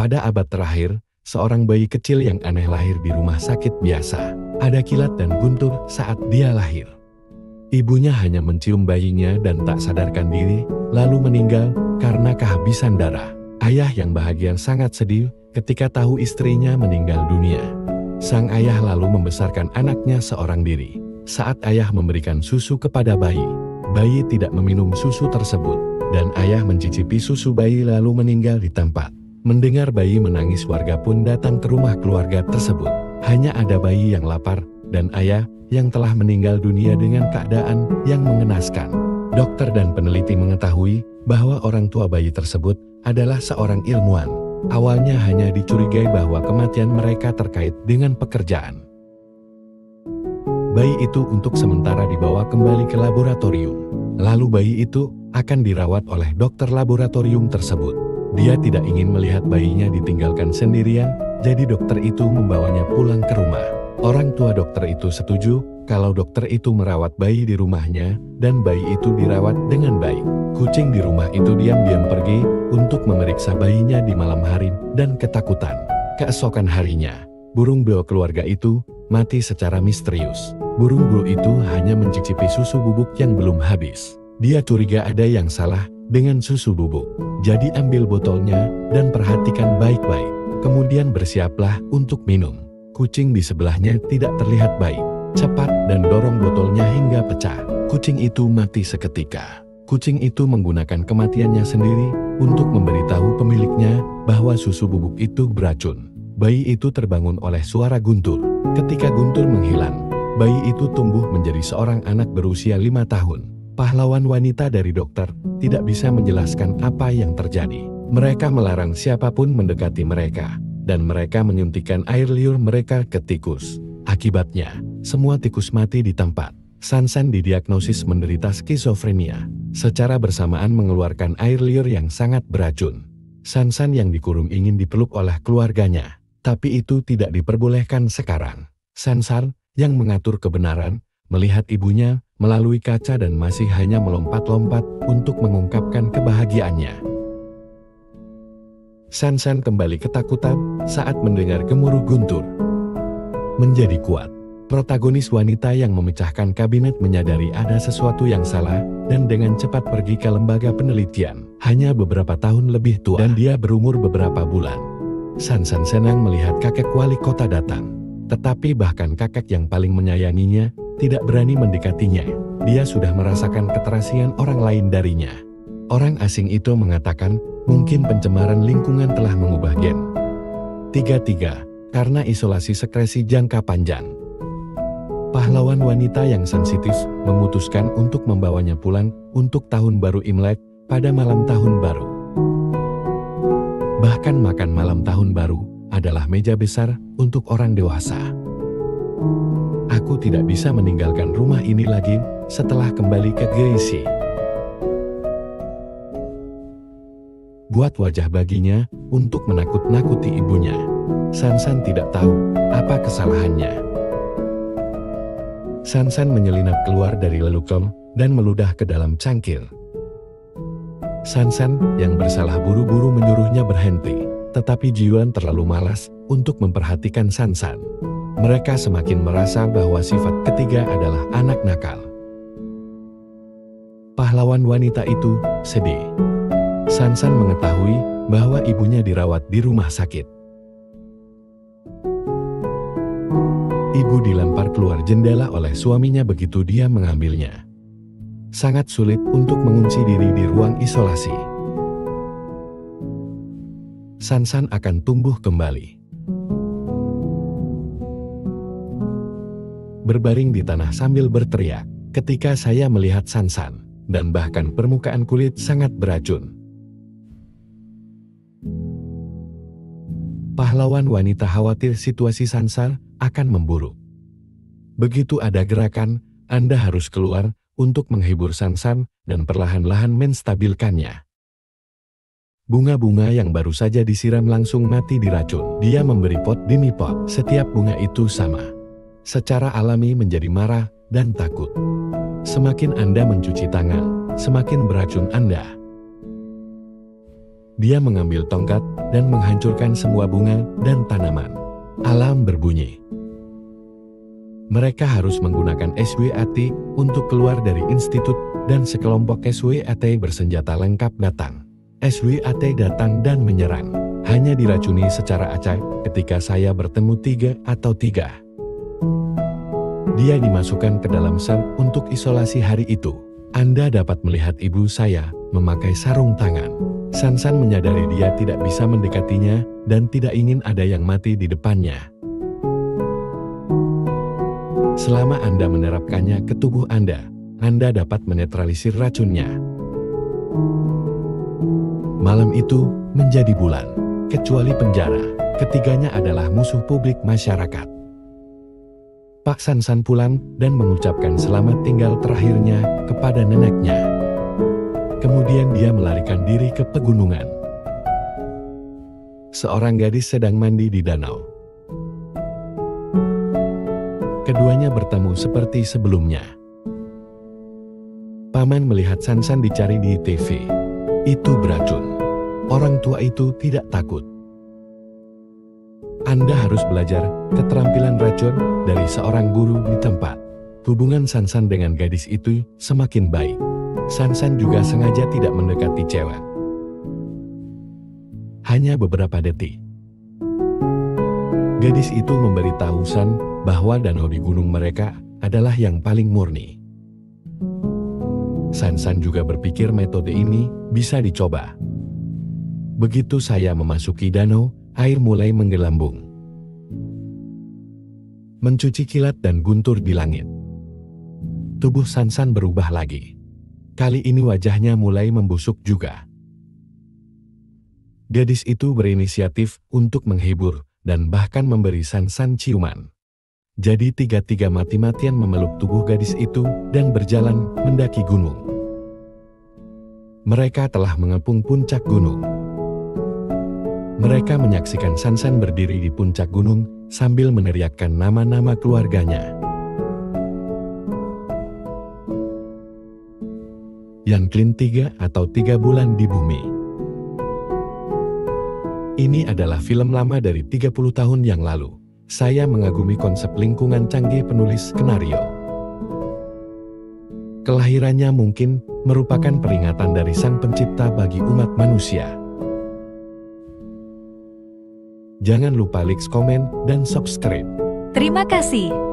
Pada abad terakhir, seorang bayi kecil yang aneh lahir di rumah sakit biasa. Ada kilat dan guntur saat dia lahir. Ibunya hanya mencium bayinya dan tak sadarkan diri, lalu meninggal karena kehabisan darah. Ayah yang bahagia sangat sedih ketika tahu istrinya meninggal dunia. Sang ayah lalu membesarkan anaknya seorang diri. Saat ayah memberikan susu kepada bayi, bayi tidak meminum susu tersebut, dan ayah mencicipi susu bayi lalu meninggal di tempat. Mendengar bayi menangis, warga pun datang ke rumah keluarga tersebut. Hanya ada bayi yang lapar, dan ayah yang telah meninggal dunia dengan keadaan yang mengenaskan. Dokter dan peneliti mengetahui bahwa orang tua bayi tersebut adalah seorang ilmuwan. Awalnya hanya dicurigai bahwa kematian mereka terkait dengan pekerjaan. Bayi itu untuk sementara dibawa kembali ke laboratorium. Lalu bayi itu akan dirawat oleh dokter laboratorium tersebut. Dia tidak ingin melihat bayinya ditinggalkan sendirian, jadi dokter itu membawanya pulang ke rumah. Orang tua dokter itu setuju kalau dokter itu merawat bayi di rumahnya, dan bayi itu dirawat dengan baik. Kucing di rumah itu diam-diam pergi untuk memeriksa bayinya di malam hari dan ketakutan. Keesokan harinya, burung beo keluarga itu mati secara misterius. Burung beo itu hanya mencicipi susu bubuk yang belum habis. Dia curiga ada yang salah dengan susu bubuk. Jadi ambil botolnya dan perhatikan baik-baik. Kemudian bersiaplah untuk minum. Kucing di sebelahnya tidak terlihat baik. Cepat dan dorong botolnya hingga pecah. Kucing itu mati seketika. Kucing itu menggunakan kematiannya sendiri untuk memberitahu pemiliknya bahwa susu bubuk itu beracun. Bayi itu terbangun oleh suara guntur. Ketika guntur menghilang, bayi itu tumbuh menjadi seorang anak berusia 5 tahun. Pahlawan wanita dari dokter tidak bisa menjelaskan apa yang terjadi. Mereka melarang siapapun mendekati mereka, dan mereka menyuntikkan air liur mereka ke tikus. Akibatnya, semua tikus mati di tempat. Sansan didiagnosis menderita skizofrenia. Secara bersamaan mengeluarkan air liur yang sangat beracun. Sansan yang dikurung ingin dipeluk oleh keluarganya, tapi itu tidak diperbolehkan sekarang. Sansan yang mengatur kebenaran, melihat ibunya melalui kaca dan masih hanya melompat-lompat untuk mengungkapkan kebahagiaannya. Sansan kembali ketakutan saat mendengar gemuruh guntur. Menjadi kuat, protagonis wanita yang memecahkan kabinet menyadari ada sesuatu yang salah dan dengan cepat pergi ke lembaga penelitian. Hanya beberapa tahun lebih tua dan dia berumur beberapa bulan. Sansan senang melihat kakek wali kota datang. Tetapi bahkan kakek yang paling menyayanginya tidak berani mendekatinya. Dia sudah merasakan keterasian orang lain darinya. Orang asing itu mengatakan mungkin pencemaran lingkungan telah mengubah gen. 3. Karena isolasi sekresi jangka panjang. Pahlawan wanita yang sensitif memutuskan untuk membawanya pulang untuk tahun baru Imlek pada malam tahun baru. Bahkan makan malam tahun baru adalah meja besar untuk orang dewasa. Aku tidak bisa meninggalkan rumah ini lagi setelah kembali ke Geisi. Buat wajah baginya untuk menakut-nakuti ibunya. Sansan tidak tahu apa kesalahannya. Sansan menyelinap keluar dari lelucon dan meludah ke dalam cangkir. Sansan yang bersalah buru-buru menyuruhnya berhenti, tetapi Jiwan terlalu malas untuk memperhatikan Sansan. Mereka semakin merasa bahwa sifat ketiga adalah anak nakal. Pahlawan wanita itu sedih. Sansan mengetahui bahwa ibunya dirawat di rumah sakit. Ibu dilempar keluar jendela oleh suaminya begitu dia mengambilnya. Sangat sulit untuk mengunci diri di ruang isolasi. Sansan akan tumbuh kembali. Berbaring di tanah sambil berteriak, ketika saya melihat Sansan, dan bahkan permukaan kulit sangat beracun. Pahlawan wanita khawatir situasi Sansan akan memburuk. Begitu ada gerakan, Anda harus keluar untuk menghibur Sansan dan perlahan-lahan menstabilkannya. Bunga-bunga yang baru saja disiram langsung mati diracun. Dia memberi pot demi pot. Setiap bunga itu sama. Secara alami menjadi marah dan takut. Semakin Anda mencuci tangan, semakin beracun Anda. Dia mengambil tongkat dan menghancurkan semua bunga dan tanaman. Alarm berbunyi. Mereka harus menggunakan SWAT untuk keluar dari institut dan sekelompok SWAT bersenjata lengkap datang. SWAT datang dan menyerang. Hanya diracuni secara acak ketika saya bertemu 3. Dia dimasukkan ke dalam sel untuk isolasi hari itu. Anda dapat melihat ibu saya memakai sarung tangan. Sansan menyadari dia tidak bisa mendekatinya dan tidak ingin ada yang mati di depannya. Selama Anda menerapkannya ke tubuh Anda dapat menetralisir racunnya. Malam itu menjadi bulan, kecuali penjara. Ketiganya adalah musuh publik masyarakat. Pak Sansan pulang dan mengucapkan selamat tinggal terakhirnya kepada neneknya. Kemudian dia melarikan diri ke pegunungan. Seorang gadis sedang mandi di danau. Keduanya bertemu seperti sebelumnya. Paman melihat Sansan dicari di TV. Itu beracun. Orang tua itu tidak takut. Anda harus belajar keterampilan racun dari seorang guru di tempat. Hubungan Sansan dengan gadis itu semakin baik. Sansan juga sengaja tidak mendekati cewek. Hanya beberapa detik. Gadis itu memberitahu San bahwa danau di gunung mereka adalah yang paling murni. Sansan juga berpikir metode ini bisa dicoba. Begitu saya memasuki danau, air mulai menggelambung. Mencuci kilat dan guntur di langit. Tubuh Sansan berubah lagi. Kali ini wajahnya mulai membusuk juga. Gadis itu berinisiatif untuk menghibur dan bahkan memberi Sansan ciuman. Jadi tiga-tiga mati-matian memeluk tubuh gadis itu dan berjalan mendaki gunung. Mereka telah mengepung puncak gunung. Mereka menyaksikan Sansan berdiri di puncak gunung sambil meneriakkan nama-nama keluarganya. Yang Clean 3 atau 3 bulan di bumi. Ini adalah film lama dari 30 tahun yang lalu. Saya mengagumi konsep lingkungan canggih penulis skenario. Kelahirannya mungkin merupakan peringatan dari Sang Pencipta bagi umat manusia. Jangan lupa like, komen, dan subscribe. Terima kasih.